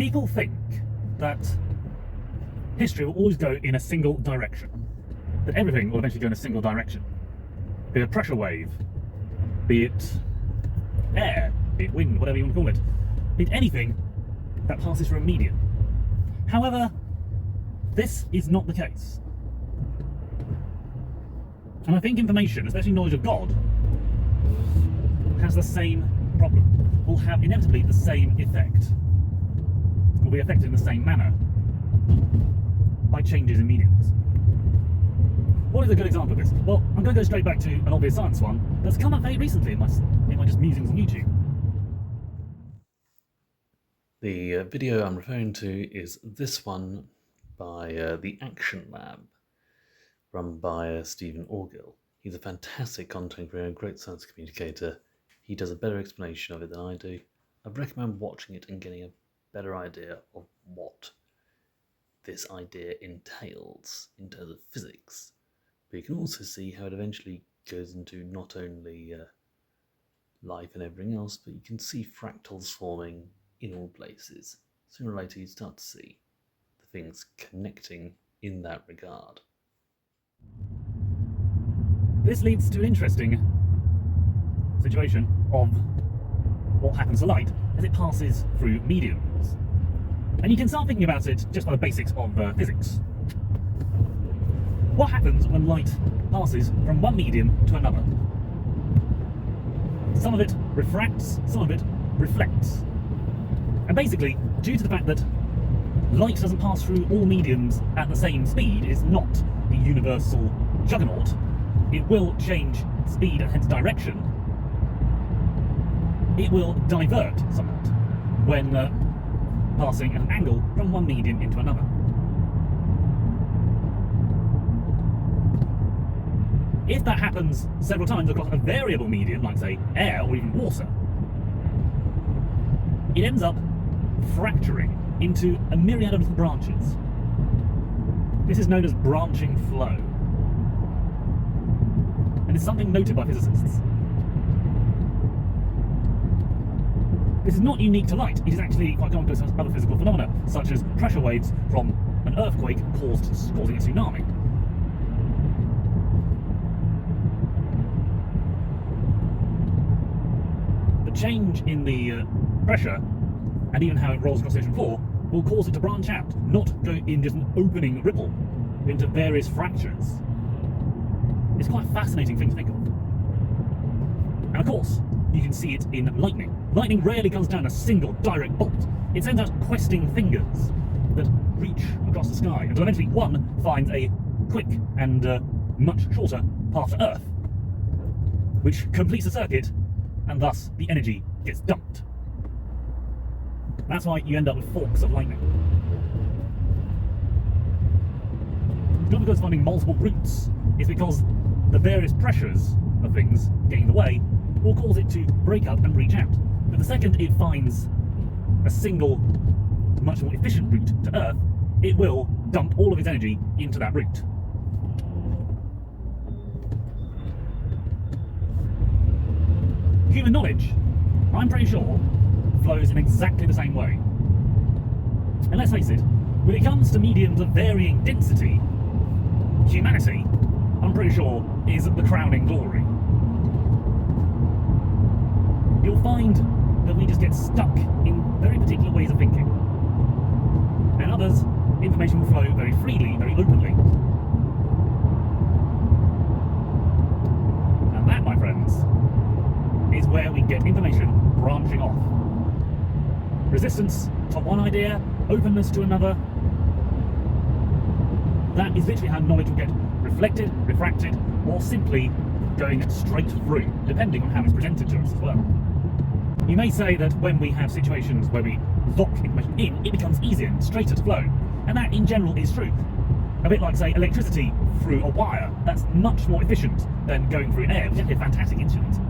People think that history will always go in a single direction, that everything will eventually go in a single direction. Be it a pressure wave, be it air, be it wind, whatever you want to call it, be it anything that passes through a medium. However, this is not the case. And I think information, especially knowledge of God, has the same problem, will have inevitably the same effect, will be affected in the same manner by changes in mediums. What is a good example of this? Well, I'm going to go straight back to an obvious science one that's come up very recently in my just musings on YouTube. The video I'm referring to is this one by the Action Lab, run by Stephen Orgill. He's a fantastic content creator, a great science communicator. He does a better explanation of it than I do. I'd recommend watching it and getting a better idea of what this idea entails in terms of physics. But you can also see how it eventually goes into not only life and everything else, but you can see fractals forming in all places. Sooner or later you start to see the things connecting in that regard. This leads to an interesting situation of what happens to light as it passes through mediums. And you can start thinking about it just by the basics of physics. What happens when light passes from one medium to another? Some of it refracts, some of it reflects. And basically, due to the fact that light doesn't pass through all mediums at the same speed, it's not the universal juggernaut, it will change speed and hence direction. It will divert somewhat when passing at an angle from one medium into another. If that happens several times across a variable medium, like say air or even water, it ends up fracturing into a myriad of little branches. This is known as branching flow, and it's something noted by physicists. This is not unique to light, it is actually quite common to other physical phenomena, such as pressure waves from an earthquake causing a tsunami. The change in the pressure, and even how it rolls across the ocean floor, will cause it to branch out, not go in just an opening ripple into various fractures. It's quite a fascinating thing to think of. And of course, you can see it in lightning. Lightning rarely comes down a single direct bolt. It sends out questing fingers that reach across the sky until eventually one finds a quick and much shorter path to Earth, which completes the circuit, and thus the energy gets dumped. That's why you end up with forks of lightning. It's not because finding multiple routes, it's because the various pressures of things getting in the way will cause it to break up and reach out. But the second it finds a single, much more efficient route to Earth, it will dump all of its energy into that route. Human knowledge, I'm pretty sure, flows in exactly the same way. And let's face it, when it comes to mediums of varying density, humanity, I'm pretty sure, is the crowning glory. You'll find that we just get stuck in very particular ways of thinking. And others, information will flow very freely, very openly. And that, my friends, is where we get information branching off. Resistance to one idea, openness to another. That is literally how knowledge will get reflected, refracted, or simply going straight through, depending on how it's presented to us as well. You may say that when we have situations where we lock information in, it becomes easier and straighter to flow. And that in general is true. A bit like, say, electricity through a wire. That's much more efficient than going through air, which is actually a fantastic insulator.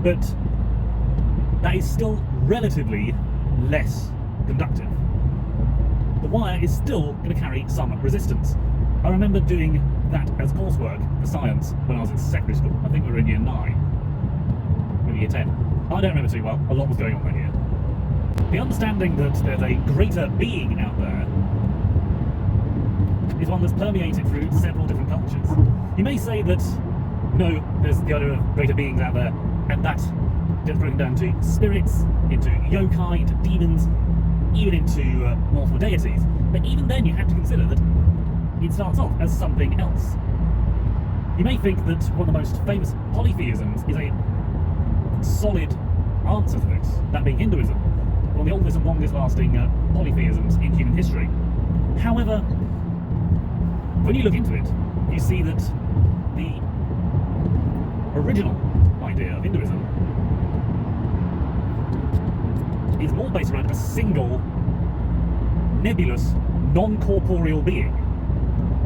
But that is still relatively less conductive. The wire is still going to carry some resistance. I remember doing that as coursework for science when I was in secondary school. I think we were in year 9, maybe year 10. I don't remember too well, a lot was going on that year. The understanding that there's a greater being out there is one that's permeated through several different cultures. You may say that, no, there's the idea of greater beings out there, and that gets broken down to spirits, into yokai, into demons, even into multiple deities. But even then you have to consider that it starts off as something else. You may think that one of the most famous polytheisms is a solid answer to this, that being Hinduism, one of the oldest and longest lasting polytheisms in human history. However, when you look into it, you see that the original idea of Hinduism is more based around a single, nebulous, non-corporeal being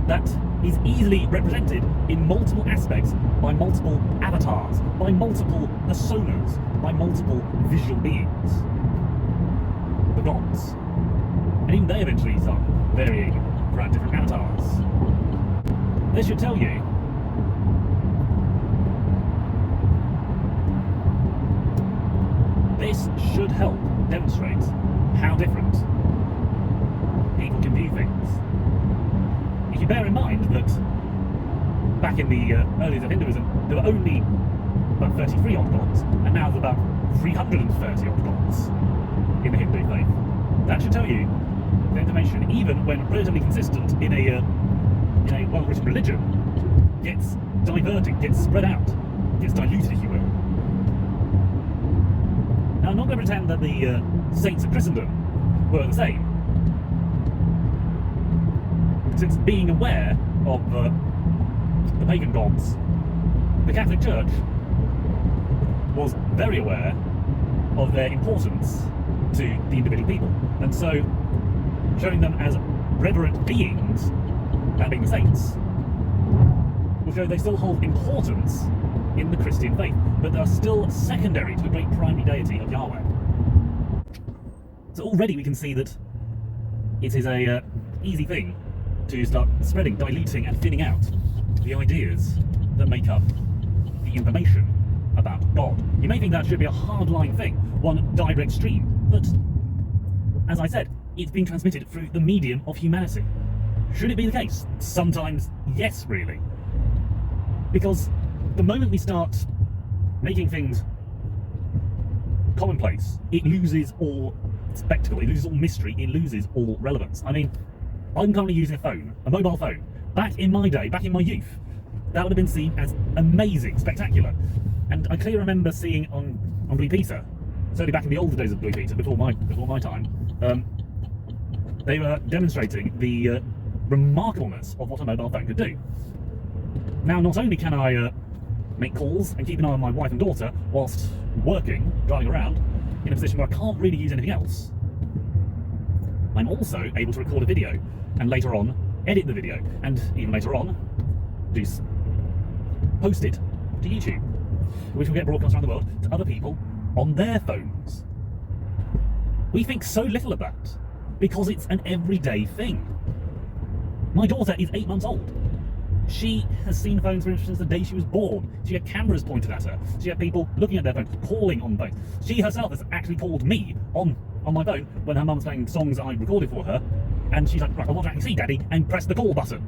that is easily represented in multiple aspects by multiple avatars, by multiple personas, by multiple visual beings. The gods. And even they eventually start varying around different avatars. This should tell you this should help demonstrate how different people can view things. If you bear in mind that back in the early days of Hinduism, there were only about 33 odd gods, and now there's about 330 odd gods in the Hindu faith. That should tell you the information, even when relatively consistent in a well-written religion, gets diverted, gets spread out, gets diluted, if you will. Now, I'm not going to pretend that the saints of Christendom were the same, since being aware of the pagan gods, the Catholic Church was very aware of their importance to the individual people, and so showing them as reverent beings, that being the saints, will show they still hold importance in the Christian faith, but they are still secondary to the great primary deity of Yahweh. So already we can see that it is a easy thing to start spreading, diluting and thinning out the ideas that make up the information about God. You may think that should be a hardline thing, one direct stream, but as I said, it's being transmitted through the medium of humanity. Should it be the case? Sometimes yes, really. Because the moment we start making things commonplace, it loses all spectacle, it loses all mystery, it loses all relevance. I mean, I'm currently using a phone, a mobile phone. Back in my day, back in my youth, that would have been seen as amazing, spectacular. And I clearly remember seeing on Blue Peter, certainly back in the older days of Blue Peter, before my time, they were demonstrating the remarkableness of what a mobile phone could do. Now, not only can I make calls and keep an eye on my wife and daughter whilst working, driving around, in a position where I can't really use anything else, I'm also able to record a video and later on edit the video, and even later on post it to YouTube, which will get broadcast around the world to other people on their phones. We think so little of that because it's an everyday thing. My daughter is 8 months old. She has seen phones, for instance, since the day she was born. She had cameras pointed at her. She had people looking at their phones, calling on phones. She herself has actually called me on my phone when her mum's playing songs I recorded for her, and she's like, right, I want to actually see Daddy, and press the call button.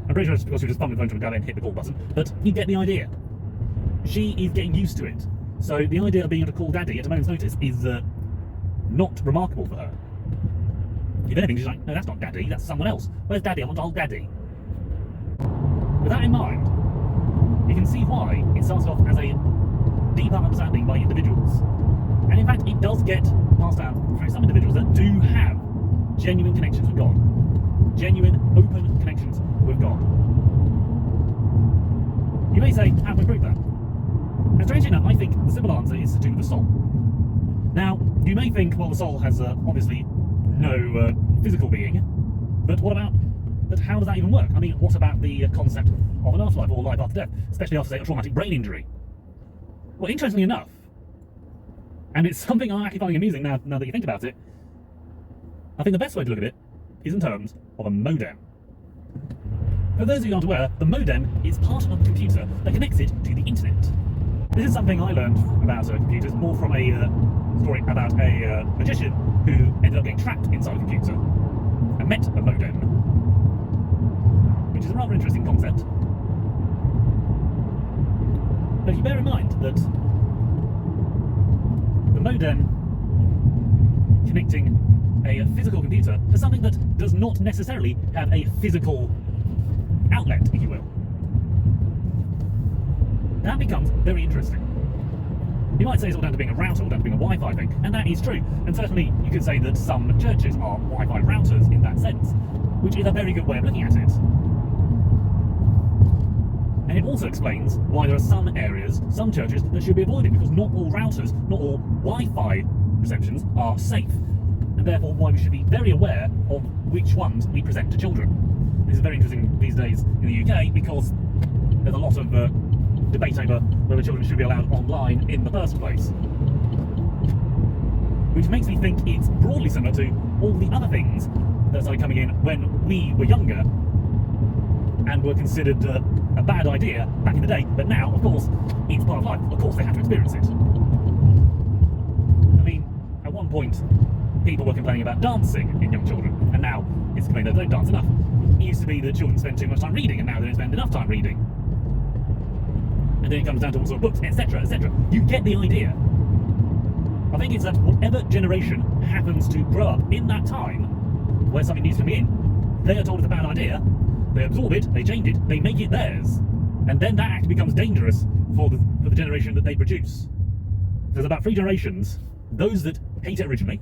I'm pretty sure it's because she was just thumbing the phone to go and hit the call button, but you get the idea. She is getting used to it. So the idea of being able to call Daddy at a moment's notice is not remarkable for her. If anything, she's like, no, that's not Daddy, that's someone else. Where's Daddy? I want to hold Daddy. With that in mind, you can see why it starts off as a deeper understanding by individuals. And in fact, it does get passed down through some individuals that do have genuine connections with God. Genuine, open connections with God. You may say, how can we prove that? And strangely enough, I think the simple answer is to do with the soul. Now, you may think, well, the soul has obviously no physical being, but what about, but how does that even work? I mean, what about the concept of an afterlife or life after death, especially after, say, a traumatic brain injury? Well, interestingly enough, and it's something I'm actually finding amusing now that you think about it, I think the best way to look at it is in terms of a modem. For those of you who aren't aware, the modem is part of the computer that connects it to the internet. This is something I learned about computers more from a story about a magician who ended up getting trapped inside a computer and met a modem, which is a rather interesting concept. But if you bear in mind that the modem connecting a physical computer to something that does not necessarily have a physical outlet, if you will, that becomes very interesting. You might say it's all down to being a router, or down to being a Wi-Fi thing, and that is true. And certainly you could say that some churches are Wi-Fi routers in that sense, which is a very good way of looking at it. And it also explains why there are some areas, some churches, that should be avoided, because not all routers, not all Wi-Fi receptions are safe, and therefore why we should be very aware of which ones we present to children. This is very interesting these days in the UK, because there's a lot of debate over whether children should be allowed online in the first place, which makes me think it's broadly similar to all the other things that started coming in when we were younger and were considered a bad idea back in the day, but now, of course, it's part of life. Of course they have to experience it. I mean, at one point people were complaining about dancing in young children, and now it's complained that they don't dance enough. It used to be that children spend too much time reading, and now they don't spend enough time reading. And then it comes down to all sorts of books, etc., etc. You get the idea. I think it's that whatever generation happens to grow up in that time where something needs to be in, they are told it's a bad idea, they absorb it, they change it, they make it theirs, and then that act becomes dangerous for the generation that they produce. There's about 3 generations: those that hate it originally,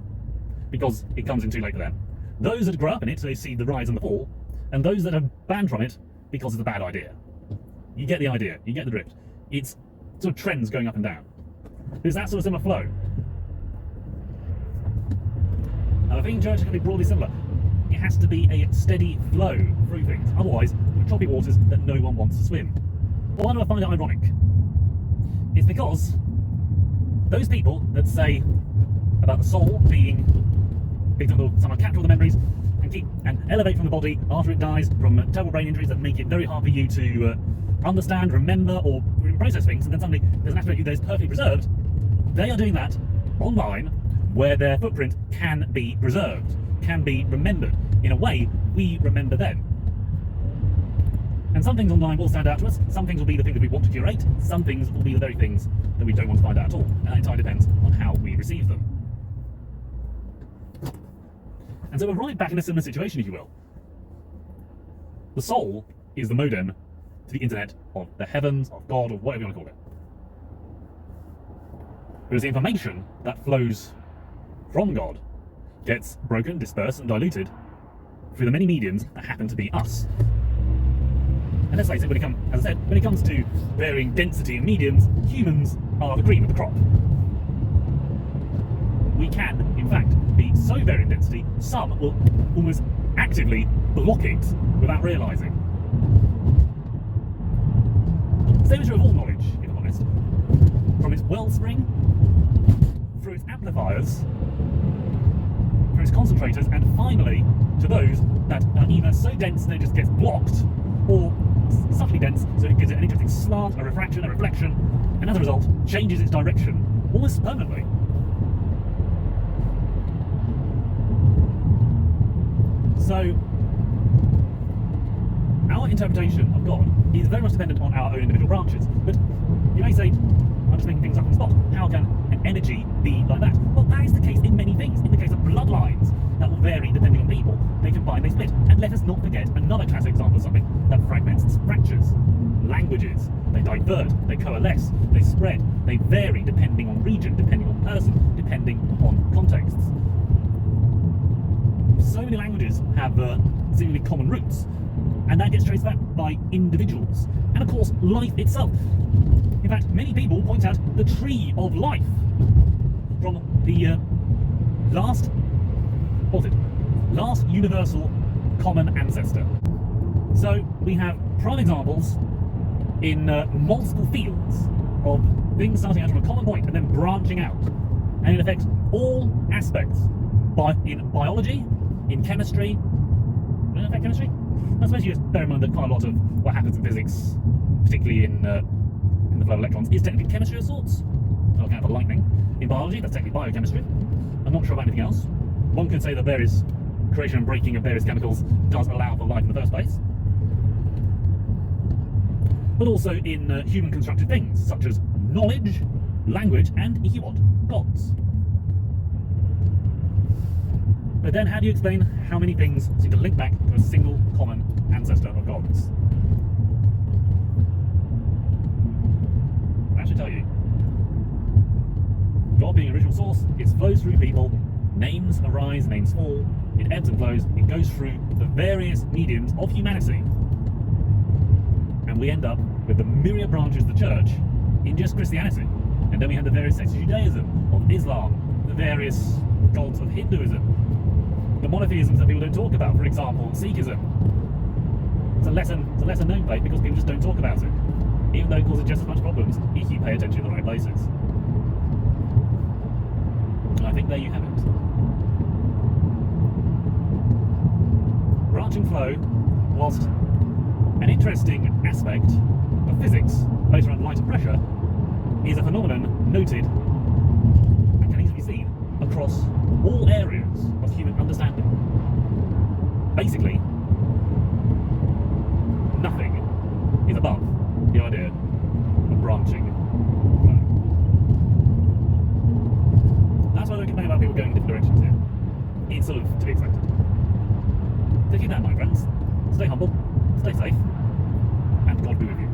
because it comes in too late for them; those that grow up in it, so they see the rise and the fall; and those that are banned from it because it's a bad idea. You get the idea, you get the drift. It's sort of trends going up and down. There's that sort of similar flow. And I think churches can be broadly similar. It has to be a steady flow through things. Otherwise, we're choppy waters that no one wants to swim. But why do I find it ironic? It's because those people that say about the soul being someone capture all the memories and elevate from the body after it dies from terrible brain injuries that make it very hard for you to understand, remember, or process things, and then suddenly there's an aspect of you that is perfectly preserved. They are doing that online, where their footprint can be preserved, can be remembered in a way we remember them. And some things online will stand out to us, some things will be the things that we want to curate, some things will be the very things that we don't want to find out at all, and that entirely depends on how we receive them. And so we're right back in a similar situation, if you will. The soul is the modem to the internet of the heavens, of God, of whatever you want to call it. Whereas the information that flows from God gets broken, dispersed, and diluted through the many mediums that happen to be us. And let's face it, when it comes to varying density of mediums, humans are the cream of the crop. We can, in fact, be so varied in density, some will almost actively block it without realising. Same is true of all knowledge, if I'm honest. From its wellspring, through its amplifiers, through its concentrators, and finally to those that are either so dense that it just gets blocked, or subtly dense so it gives it an interesting slant, a refraction, a reflection, and as a result changes its direction almost permanently. So our interpretation of God is very much dependent on our own individual branches. But you may say, I'm just making things up on the spot. How can an energy be like that? Well, that is the case in many things. In the case of bloodlines, that will vary depending on people. They combine, they split. And let us not forget another classic example of something that fragments and fractures. Languages. They divert, they coalesce, they spread, they vary depending on region, depending on person, depending on contexts. So many languages have seemingly common roots, and that gets traced back by individuals. And of course, life itself. In fact, many people point out the tree of life from the last universal common ancestor. So we have prime examples in multiple fields of things starting out from a common point and then branching out, and it affects all aspects. In biology, in chemistry. Does it affect chemistry? I suppose you just bear in mind that quite a lot of what happens in physics, particularly in the the flow of electrons is technically chemistry of sorts. So account for lightning. In biology, that's technically biochemistry. I'm not sure about anything else. One could say the various creation and breaking of various chemicals does allow for life in the first place. But also in human constructed things, such as knowledge, language, and Ikiwot, gods. But then how do you explain how many things seem to link back to a single common ancestor of gods? That should tell you. God being original source, it flows through people, names arise, names fall, it ebbs and flows, it goes through the various mediums of humanity. And we end up with the myriad branches of the church in just Christianity. And then we have the various sects of Judaism, of Islam, the various gods of Hinduism, the monotheisms that people don't talk about, for example, Sikhism. It's a lesser known faith because people just don't talk about it. Even though it causes just as much problems if you pay attention in the right places. And I think there you have it. Branching flow, whilst an interesting aspect of physics based around light and pressure, is a phenomenon noted and can easily be seen across all areas of human understanding. Basically, nothing is above the idea of branching flow. That's why I don't complain about people going in different directions here. It's sort of to be expected. So keep that in mind, friends. Stay humble, stay safe, and God be with you.